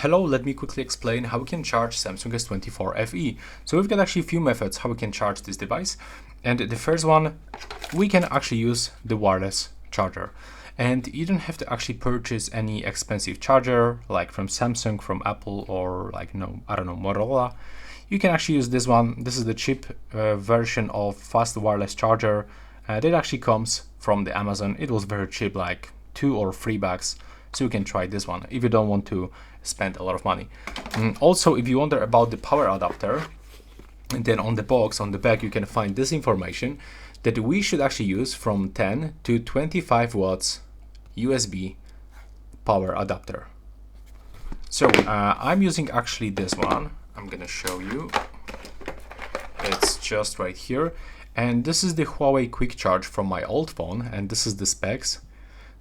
Hello, let me quickly explain how we can charge Samsung S24 FE. So we've got actually a few methods how we can charge this device. And the first one, we can actually use the wireless charger. And you don't have to actually purchase any expensive charger like from Samsung, from Apple, or like, I don't know, Motorola. You can actually use this one. This is the cheap version of fast wireless charger that actually comes from the Amazon. It was very cheap, like $2 or $3. So you can try this one if you don't want to spend a lot of money. Also, if you wonder about the power adapter, and then on the box, on the back, you can find this information that we should actually use from 10 to 25 watts USB power adapter. So I'm using actually this one. I'm gonna show you. It's just right here. And this is the Huawei Quick Charge from my old phone, and this is the specs.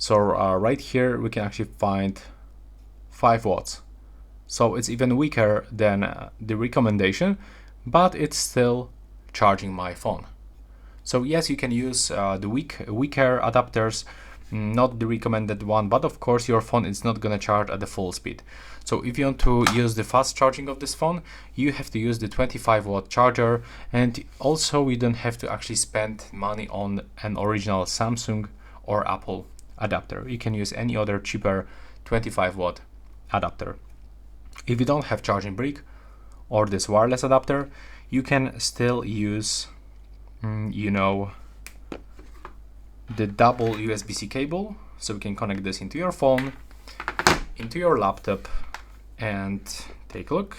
So right here we can actually find 5 watts. So it's even weaker than the recommendation, but it's still charging my phone. So yes, you can use the weaker adapters, not the recommended one, but of course your phone is not gonna charge at the full speed. So if you want to use the fast charging of this phone, you have to use the 25-watt charger, and also you don't have to actually spend money on an original Samsung or Apple adapter. You can use any other cheaper 25-watt adapter. If you don't have charging brick or this wireless adapter, you can still use the double USB-C cable. So we can connect this into your phone, into your laptop, and take a look,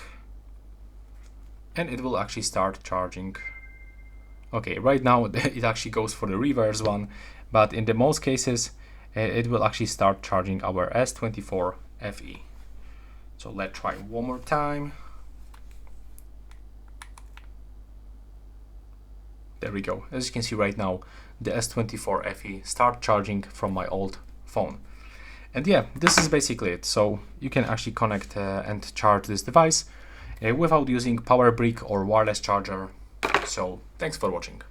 and it will actually start charging. Okay, right now it actually goes for the reverse one, but in the most cases it will actually start charging our S24 FE. So let's try one more time. There we go. As you can see right now, the S24 FE start charging from my old phone. And yeah, this is basically it. So you can actually connect and charge this device without using power brick or wireless charger. So thanks for watching.